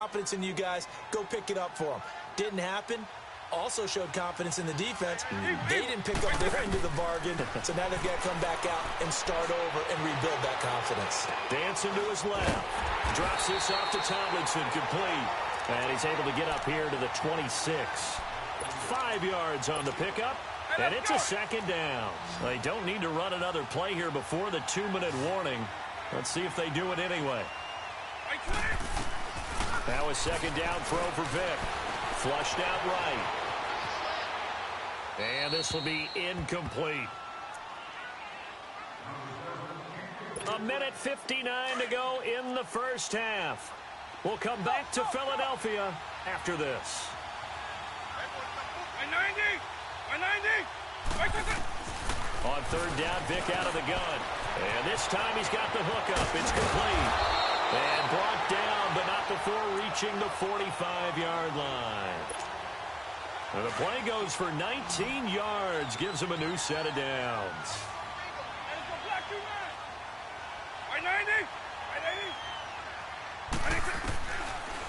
Confidence in you guys. Go pick it up for them. Didn't happen. Also showed confidence in the defense. They didn't pick up their end of the bargain, so now they've got to come back out and start over and rebuild that confidence. Dancing to his left. Drops this off to Tomlinson, complete. And he's able to get up here to the 26. 5 yards on the pickup, and it's a second down. They don't need to run another play here before the 2-minute warning. Let's see if they do it anyway. Now a second down throw for Vic. Flushed out right. And this will be incomplete. 1:59 to go in the first half. We'll come back to Philadelphia after this. On third down, Vic out of the gun. And this time he's got the hook up. It's complete. And brought down, but not before reaching the 45-yard line. And the play goes for 19 yards. Gives him a new set of downs.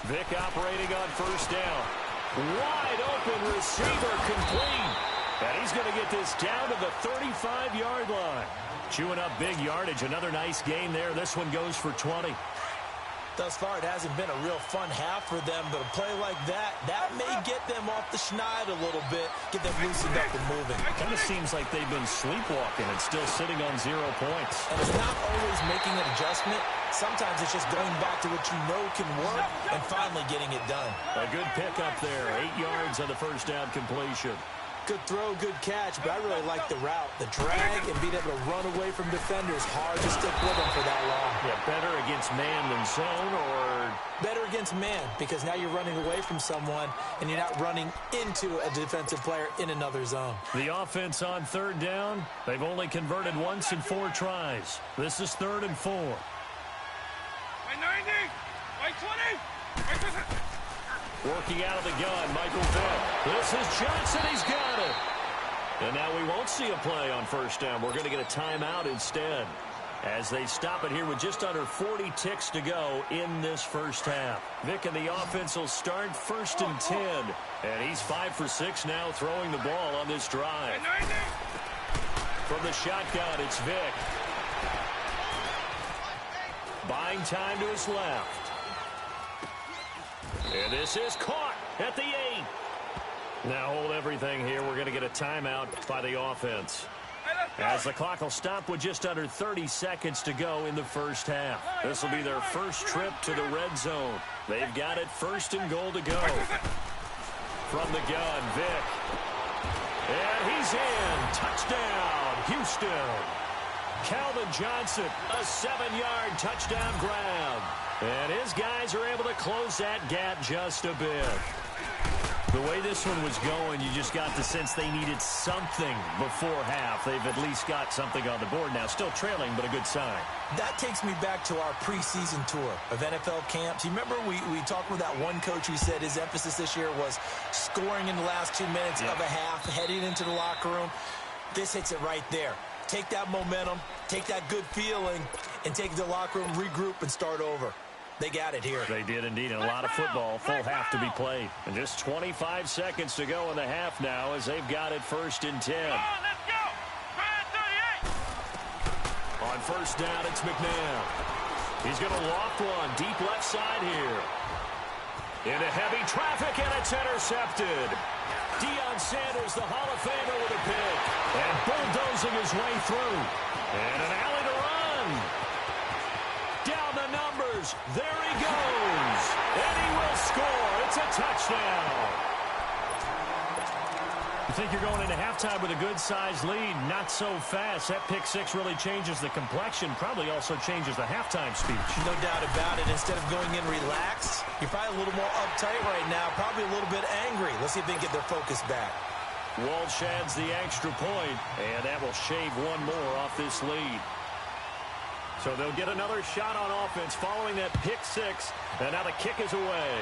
Vic operating on first down. Wide open receiver, complete. And he's going to get this down to the 35-yard line. Chewing up big yardage. Another nice gain there. This one goes for 20. Thus far, it hasn't been a real fun half for them, but a play like that may get them off the schneid a little bit, get them loosened up and moving. Kind of seems like they've been sleepwalking and still sitting on 0 points. And it's not always making an adjustment. Sometimes it's just going back to what you know can work and finally getting it done. A good pickup there. 8 yards on the first down completion. Good throw, good catch, but I really like the route. The drag and being able to run away from defenders. Hard to stick with them for that long. Yeah, better against man than zone, or better against man, because now you're running away from someone and you're not running into a defensive player in another zone. The offense on third down, they've only converted once in 4 tries. This is 3rd and 4. Working out of the gun, Michael Vick. This is Johnson. He's got it. And now we won't see a play on first down. We're going to get a timeout instead, as they stop it here with just under 40 ticks to go in this first half. Vick and the offense will start 1st and 10. And he's 5 for 6 now throwing the ball on this drive. From the shotgun, it's Vick. Buying time to his left. And this is caught at the 8. Now hold everything here. We're going to get a timeout by the offense, as the clock will stop with just under 30 seconds to go in the first half. This will be their first trip to the red zone. They've got it 1st and goal to go. From the gun, Vic. And he's in. Touchdown, Houston. Calvin Johnson, a 7-yard touchdown grab. And his guys are able to close that gap just a bit. The way this one was going, you just got the sense they needed something before half. They've at least got something on the board now. Still trailing, but a good sign. That takes me back to our preseason tour of NFL camps. You remember we talked with that one coach who said his emphasis this year was scoring in the last 2 minutes of a half, heading into the locker room. This hits it right there. Take that momentum, take that good feeling, and take it to the locker room, regroup, and start over. They got it here. They did indeed. And a lot of football, full half to be played. And just 25 seconds to go in the half now, as they've got it 1st and 10. Let's go. On first down, it's McNabb. He's going to loft one deep left side here. Into heavy traffic, and it's intercepted. Deion Sanders, the Hall of Famer, with a pick. And bulldozing his way through. And an alley to run. Down the numbers. There he goes. And he will score. It's a touchdown. You think you're going into halftime with a good-sized lead. Not so fast. That pick 6 really changes the complexion. Probably also changes the halftime speech. No doubt about it. Instead of going in relaxed, you're probably a little more uptight right now. Probably a little bit angry. Let's see if they can get their focus back. Walsh adds the extra point, and that will shave one more off this lead. So they'll get another shot on offense following that pick 6, and now the kick is away.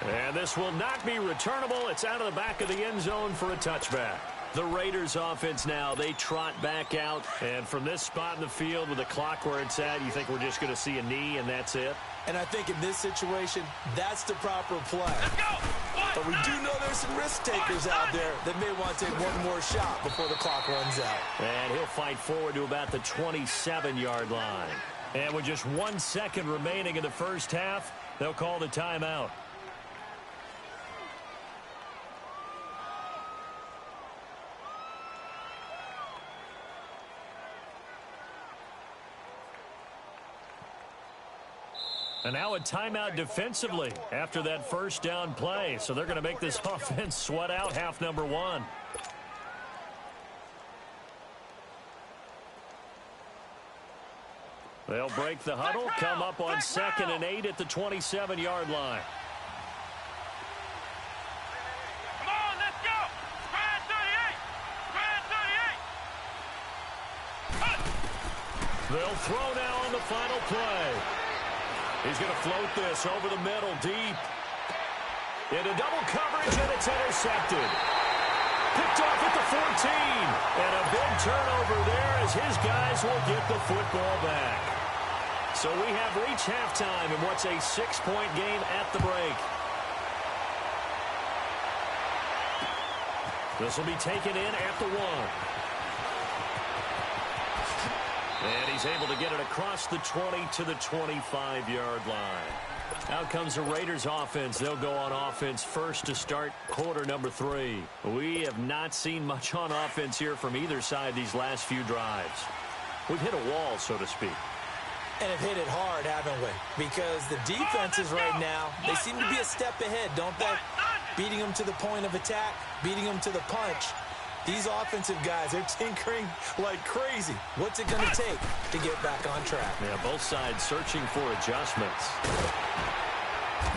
And this will not be returnable. It's out of the back of the end zone for a touchback. The Raiders offense now, they trot back out. And from this spot in the field with the clock where it's at, you think we're just going to see a knee and that's it? And I think in this situation, that's the proper play. But we do know there's some risk takers out there that may want to take one more shot before the clock runs out. And he'll fight forward to about the 27-yard line. And with just 1 second remaining in the first half, they'll call the timeout. And now a timeout defensively after that first down play. So they're going to make this offense sweat out half number one. They'll break the huddle, come up on 2nd and 8 at the 27-yard line. Come on, let's go. Try 38. They'll throw now on the final play. He's going to float this over the middle, deep. Into double coverage, and it's intercepted. Picked off at the 14. And a big turnover there as his guys will get the football back. So we have reached halftime in what's a 6-point game at the break. This will be taken in at the 1. And he's able to get it across the 20 to the 25-yard line. Out comes the Raiders offense. They'll go on offense first to start quarter number 3. We have not seen much on offense here from either side these last few drives. We've hit a wall, so to speak. And have hit it hard, haven't we? Because the defenses right now, they seem to be a step ahead, don't they? Beating them to the point of attack, beating them to the punch. These offensive guys, they're tinkering like crazy. What's it going to take to get back on track? Yeah, both sides searching for adjustments.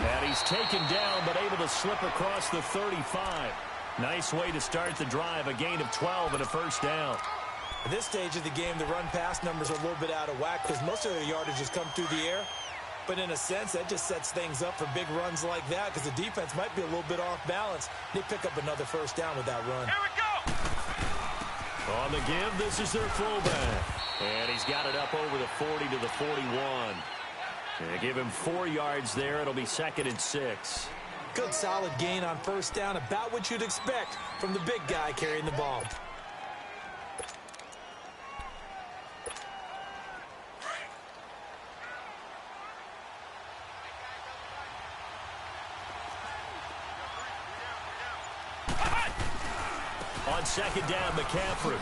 And he's taken down, but able to slip across the 35. Nice way to start the drive, a gain of 12 and a first down. At this stage of the game, the run-pass numbers are a little bit out of whack because most of their yardage has come through the air. But in a sense, that just sets things up for big runs like that because the defense might be a little bit off balance. They pick up another first down with that run. Here we go. On the give, this is their fullback. And he's got it up over the 40 to the 41. And give him 4 yards there. It'll be 2nd and 6. Good solid gain on first down, about what you'd expect from the big guy carrying the ball. On 2nd down, McCaffrey.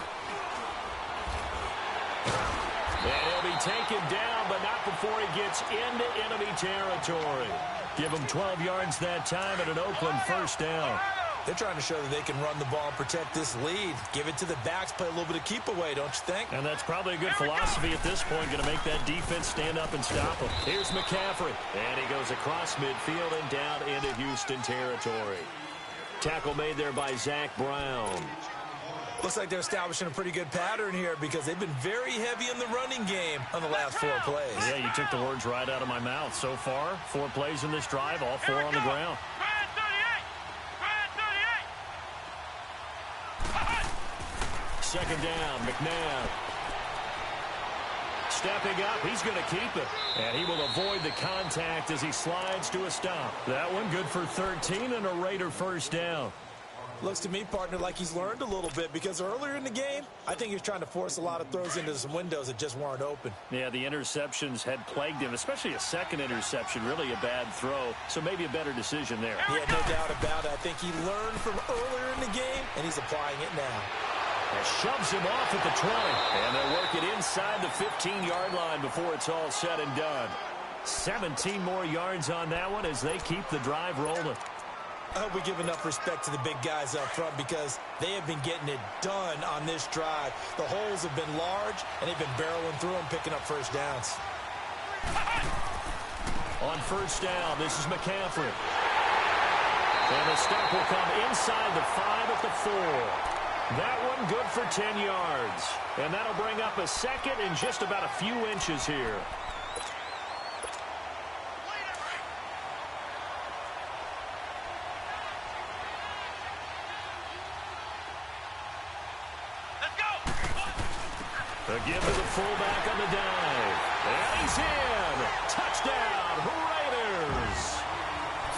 And he'll be taken down, but not before he gets into enemy territory. Give him 12 yards that time and an Oakland first down. They're trying to show that they can run the ball and protect this lead. Give it to the backs, play a little bit of keep away, don't you think? And that's probably a good philosophy at this point, going to make that defense stand up and stop him. Here's McCaffrey. And he goes across midfield and down into Houston territory. Tackle made there by Zach Brown. Looks like they're establishing a pretty good pattern here because they've been very heavy in the running game on the last 4 plays. Yeah, you took the words right out of my mouth. So far, 4 plays in this drive, all 4 on the ground. Try 38. 2nd down, McNabb. Stepping up, he's going to keep it. And he will avoid the contact as he slides to a stop. That one good for 13 and a Raider first down. Looks to me, partner, like he's learned a little bit because earlier in the game, I think he was trying to force a lot of throws into some windows that just weren't open. Yeah, the interceptions had plagued him, especially a second interception, really a bad throw. So maybe a better decision there. Yeah, no doubt about it. I think he learned from earlier in the game, and he's applying it now. And shoves him off at the 20. And they'll work it inside the 15-yard line before it's all said and done. 17 more yards on that one as they keep the drive rolling. I hope we give enough respect to the big guys up front because they have been getting it done on this drive. The holes have been large, and they've been barreling through them, picking up first downs. On first down, this is McCaffrey. And the stop will come inside the 5 at the 4. That one good for 10 yards. And that'll bring up a 2nd and just about a few inches here. A give to the fullback on the dive. And he's in. Touchdown, Raiders.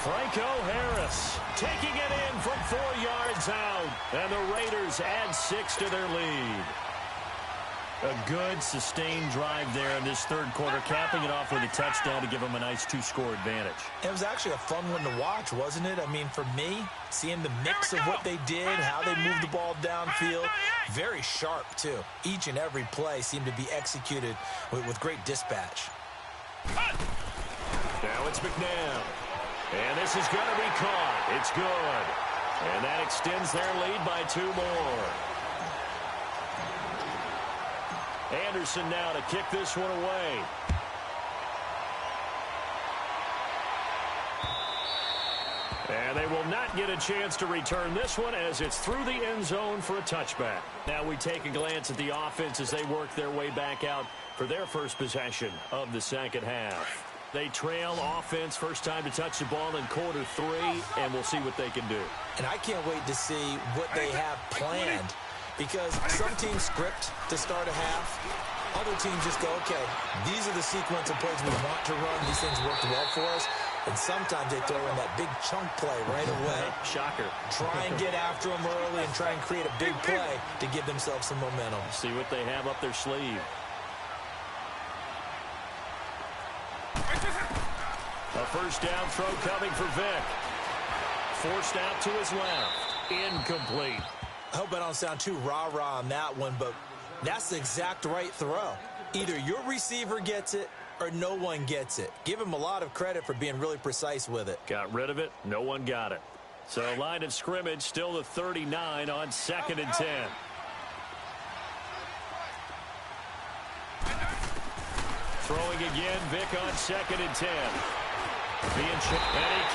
Franco Harris taking it in from 4 yards out. And the Raiders add 6 to their lead. A good, sustained drive there in this third quarter, capping it off with a touchdown to give them a nice 2-score advantage. It was actually a fun one to watch, wasn't it? I mean, for me, seeing the mix of what they did, how they moved the ball downfield, very sharp, too. Each and every play seemed to be executed with great dispatch. Now it's McNabb. And this is going to be caught. It's good. And that extends their lead by 2 more. Anderson now to kick this one away. And they will not get a chance to return this one as it's through the end zone for a touchback. Now we take a glance at the offense as they work their way back out for their first possession of the second half. They trail offense, first time to touch the ball in quarter 3, and we'll see what they can do. And I can't wait to see what they have planned, because some teams script to start a half. Other teams just go, okay, these are the sequence of plays we want to run. These things worked well for us. And sometimes they throw in that big chunk play right away. Shocker. Try and get after them early and try and create a big play to give themselves some momentum. See what they have up their sleeve. A first down throw coming for Vick. Forced out to his left. Incomplete. I hope I don't sound too rah-rah on that one, but that's the exact right throw. Either your receiver gets it or no one gets it. Give him a lot of credit for being really precise with it. Got rid of it. No one got it. So line of scrimmage still the 39 on 2nd and 10. Throwing again, Vick on 2nd and 10. And he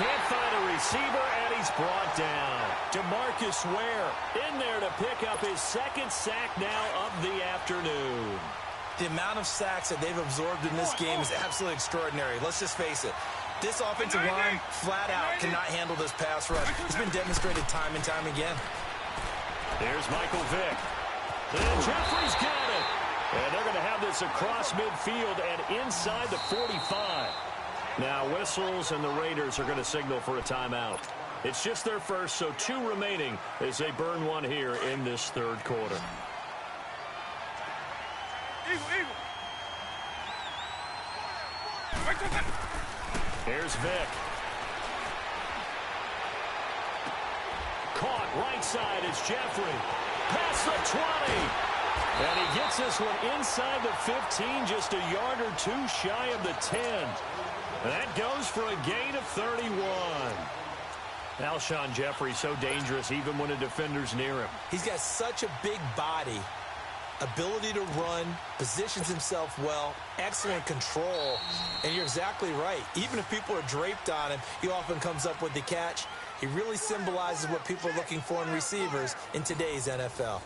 can't find a receiver, and he's brought down. DeMarcus Ware in there to pick up his 2nd sack now of the afternoon. The amount of sacks that they've absorbed in this game is absolutely extraordinary. Let's just face it. This offensive line, flat out, cannot handle this pass rush. It's been demonstrated time and time again. There's Michael Vick. And Jeffrey's got it. And they're going to have this across midfield and inside the 45. Now whistles, and the Raiders are going to signal for a timeout. It's just their first, so 2 remaining as they burn one here in this third quarter. Here's Vick. Caught right side. It's Jeffrey. Past the 20. And he gets this one inside the 15, just a yard or 2 shy of the 10. And that goes for a gain of 31. Alshon Jeffrey so dangerous even when a defender's near him. He's got such a big body, ability to run, positions himself well, excellent control. And you're exactly right. Even if people are draped on him, he often comes up with the catch. He really symbolizes what people are looking for in receivers in today's NFL.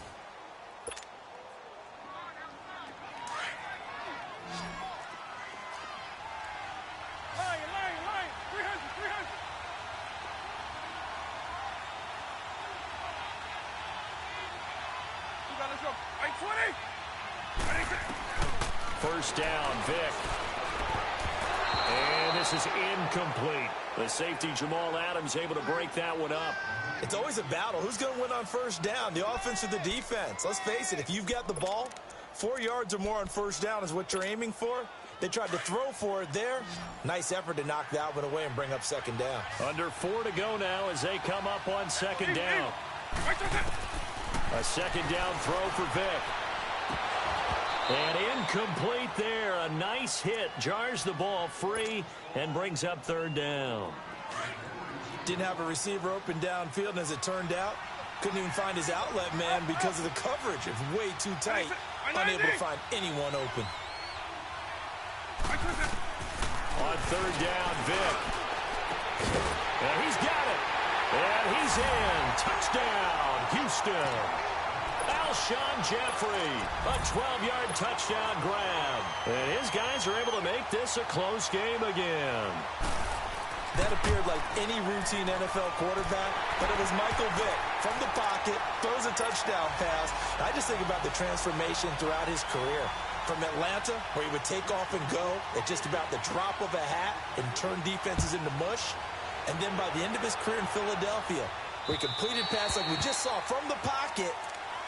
First down, Vick. And this is incomplete. The safety, Jamal Adams, able to break that one up. It's always a battle. Who's going to win on first down, the offense or the defense? Let's face it, if you've got the ball, 4 yards or more on first down is what you're aiming for. They tried to throw for it there. Nice effort to knock that one away and bring up second down. Under 4 to go now as they come up on second down. A second down throw for Vick. And incomplete there. A nice hit. Jars the ball free and brings up third down. Didn't have a receiver open downfield, and as it turned out, couldn't even find his outlet man because of the coverage. It was way too tight. Unable to find anyone open. On third down, Vick. And he's got it. And he's in. Touchdown, Houston. Alshon Jeffrey, a 12-yard touchdown grab. And his guys are able to make this a close game again. That appeared like any routine NFL quarterback, but it was Michael Vick from the pocket, throws a touchdown pass. I just think about the transformation throughout his career. From Atlanta, where he would take off and go at just about the drop of a hat and turn defenses into mush. And then by the end of his career in Philadelphia, where he completed pass like we just saw from the pocket,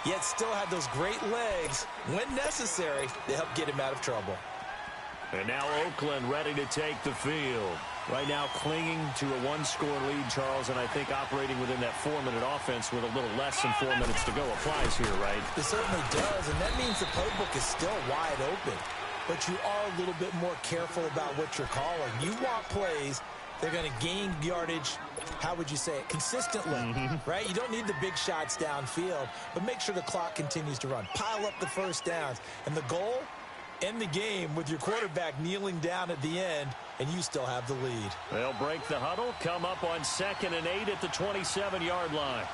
yet still had those great legs, when necessary, to help get him out of trouble. And now Oakland ready to take the field. Right now clinging to a one-score lead, Charles, and I think operating within that 4-minute offense with a little less than 4 minutes to go applies here, right? It certainly does, and that means the playbook is still wide open. But you are a little bit more careful about what you're calling. You want plays, they're going to gain yardage, how would you say it, consistently, right? You don't need the big shots downfield, but make sure the clock continues to run. Pile up the first downs, and the goal, end the game with your quarterback kneeling down at the end, and you still have the lead. They'll break the huddle, come up on 2nd and 8 at the 27-yard line.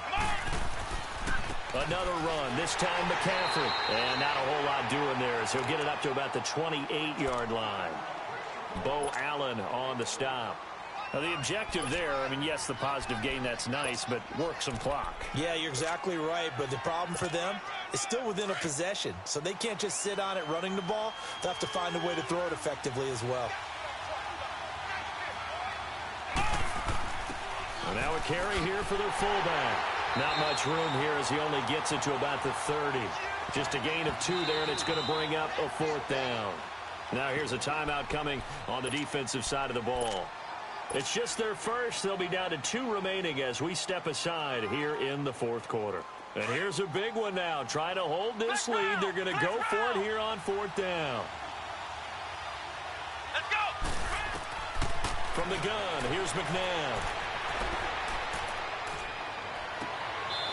Another run, this time McCaffrey. And not a whole lot doing there as he'll get it up to about the 28-yard line. Bo Allen on the stop. Now, the objective there, I mean, yes, the positive gain, that's nice, but work some clock. Yeah, you're exactly right, but the problem for them is still within a possession, so they can't just sit on it running the ball. They'll have to find a way to throw it effectively as well. And now a carry here for their fullback. Not much room here as he only gets it to about the 30. Just a gain of 2 there, and it's going to bring up a 4th down. Now here's a timeout coming on the defensive side of the ball. It's just their first. They'll be down to 2 remaining as we step aside here in the 4th quarter. And here's a big one now. Trying to hold this lead. They're going to go for it here on 4th down. Let's go! From the gun, here's McNabb.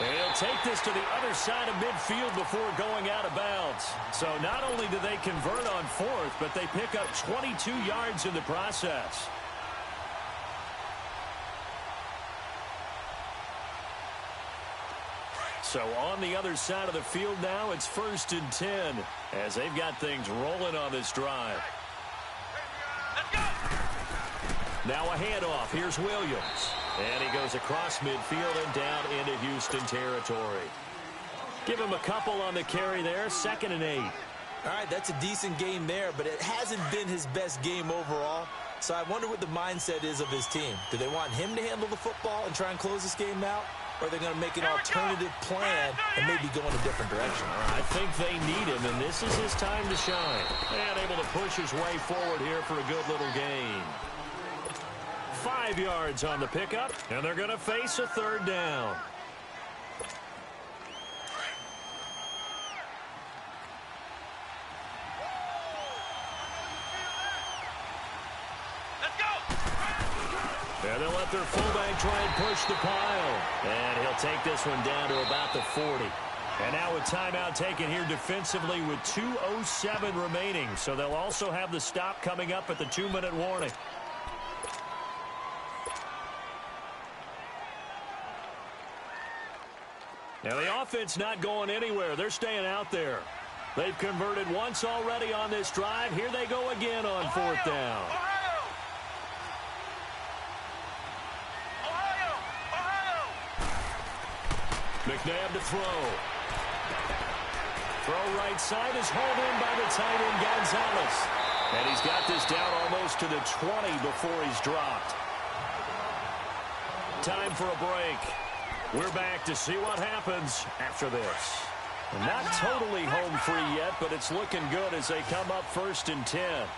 And he'll take this to the other side of midfield before going out of bounds. So not only do they convert on 4th, but they pick up 22 yards in the process. So on the other side of the field now, it's 1st and 10 as they've got things rolling on this drive. Let's go! Now a handoff. Here's Williams. And he goes across midfield and down into Houston territory. Give him a couple on the carry there. 2nd and 8. All right, that's a decent game there, but it hasn't been his best game overall. So I wonder what the mindset is of his team. Do they want him to handle the football and try and close this game out? Or are they going to make an alternative plan and maybe go in a different direction? I think they need him, and this is his time to shine. And able to push his way forward here for a good little gain. 5 yards on the pickup, and they're going to face a 3rd down. And they'll let their fullback try and push the pile. And he'll take this one down to about the 40. And now a timeout taken here defensively with 2:07 remaining. So they'll also have the stop coming up at the 2-minute warning. Now the offense not going anywhere. They're staying out there. They've converted once already on this drive. Here they go again on 4th down. McNabb to throw. Throw right side is hauled in by the tight end Gonzalez. And he's got this down almost to the 20 before he's dropped. Time for a break. We're back to see what happens after this. Not totally home free yet, but it's looking good as they come up 1st and 10.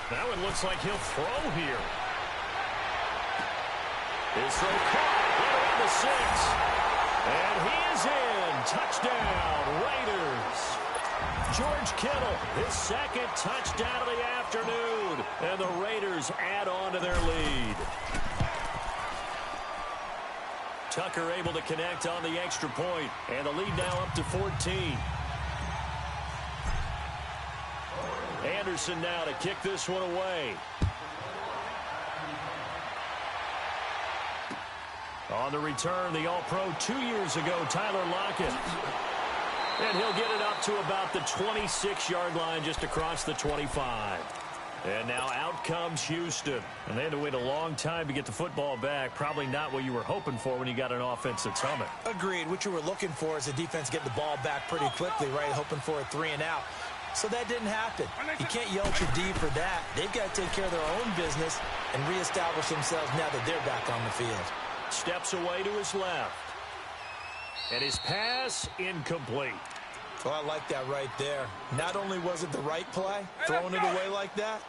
That one looks like he'll throw here. His throw caught right around the 6. And he is in. Touchdown, Raiders. George Kittle, his 2nd touchdown of the afternoon. And the Raiders add on to their lead. Tucker able to connect on the extra point. And the lead now up to 14. Anderson now to kick this one away. On the return, the All-Pro 2 years ago, Tyler Lockett. And he'll get it up to about the 26-yard line just across the 25. And now out comes Houston. And they had to wait a long time to get the football back. Probably not what you were hoping for when you got an offense that's humming. Agreed. What you were looking for is the defense getting the ball back pretty quickly, right? Hoping for a 3 and out. So that didn't happen. You can't yell at your D for that. They've got to take care of their own business and reestablish themselves now that they're back on the field. Steps away to his left. And his pass incomplete. Well, I like that right there. Not only was it the right play, throwing it away like that,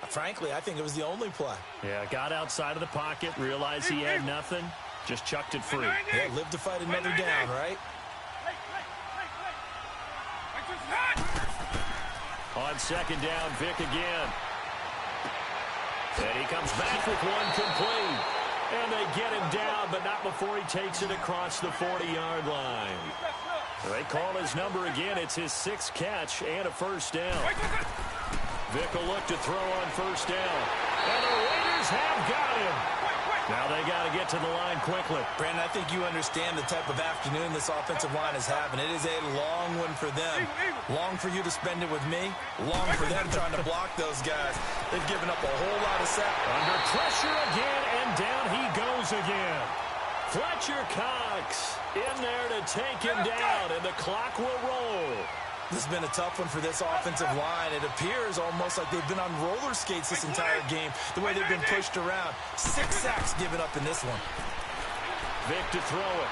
frankly, I think it was the only play. Yeah, got outside of the pocket, realized he had nothing, just chucked it free. Yeah, live to fight another down, right? On second down, Vic again. And he comes back with one complete. And they get him down, but not before he takes it across the 40-yard line. They call his number again. It's his 6th catch and a first down. Vic will look to throw on first down. And the Raiders have got him. Now they got to get to the line quickly. Brandon, I think you understand the type of afternoon this offensive line is having. It is a long one for them. Long for you to spend it with me. Long for them trying to block those guys. They've given up a whole lot of sacks. Under pressure again, and down he goes again. Fletcher Cox in there to take him down, and the clock will roll. This has been a tough one for this offensive line. It appears almost like they've been on roller skates this entire game, the way they've been pushed around. 6 sacks given up in this one. Vic to throw it.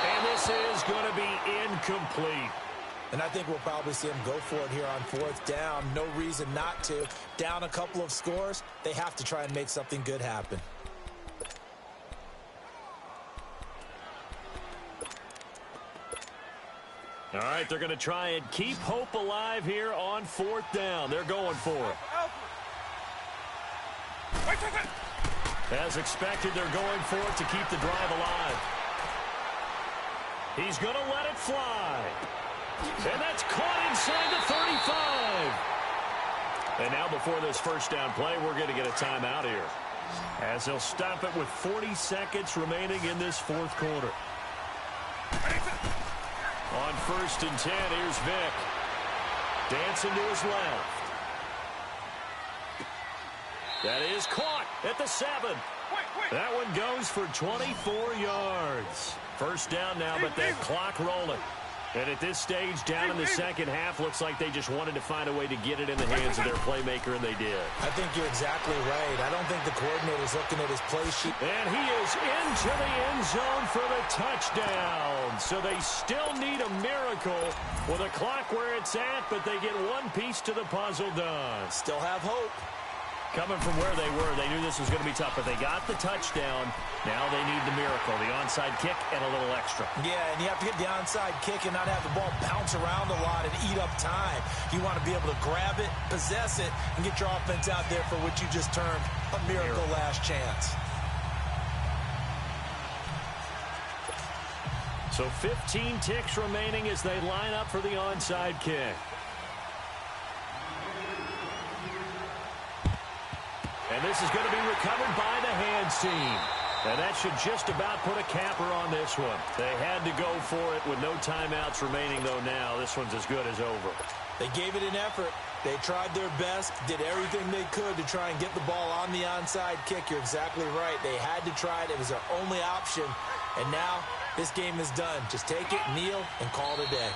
And this is going to be incomplete. And I think we'll probably see him go for it here on 4th down. No reason not to. Down a couple of scores, they have to try and make something good happen. All right, they're going to try and keep hope alive here on 4th down. They're going for it. As expected, they're going for it to keep the drive alive. He's going to let it fly. And that's caught inside the 35. And now before this first down play, we're going to get a timeout here, as they'll stop it with 40 seconds remaining in this 4th quarter. On 1st and 10, here's Vic. Dancing to his left. That is caught at the 7. That one goes for 24 yards. First down now, but that clock rolling. And at this stage, down in the second half, looks like they just wanted to find a way to get it in the hands of their playmaker, and they did. I think you're exactly right. I don't think the coordinator's looking at his play sheet. And he is into the end zone for the touchdown. So they still need a miracle with a clock where it's at, but they get one piece to the puzzle done. Still have hope. Coming from where they were, they knew this was going to be tough, but they got the touchdown. Now they need the miracle, the onside kick and a little extra. Yeah, and you have to get the onside kick and not have the ball bounce around a lot and eat up time. You want to be able to grab it, possess it, and get your offense out there for what you just termed a miracle last chance. So 15 ticks remaining as they line up for the onside kick. And this is going to be recovered by the hands team. And that should just about put a capper on this one. They had to go for it with no timeouts remaining, though now. This one's as good as over. They gave it an effort. They tried their best, did everything they could to try and get the ball on the onside kick. You're exactly right. They had to try it. It was their only option. And now this game is done. Just take it, kneel, and call it a day.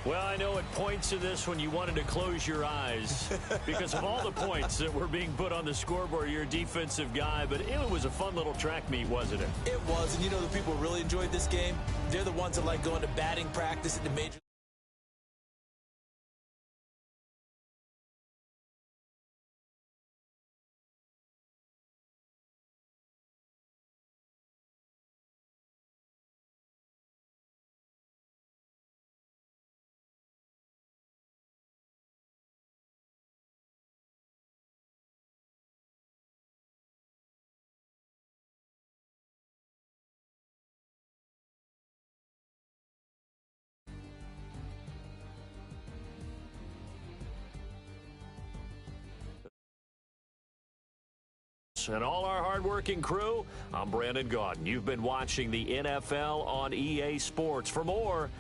Well, I know at points in this when you wanted to close your eyes because of all the points that were being put on the scoreboard. You're a defensive guy, but it was a fun little track meet, wasn't it? It was, and you know the people who really enjoyed this game? They're the ones that like going to batting practice at the major. Falkyn's and all our hardworking crew, I'm Brandon Gaudin. You've been watching the NFL on EA Sports. For more,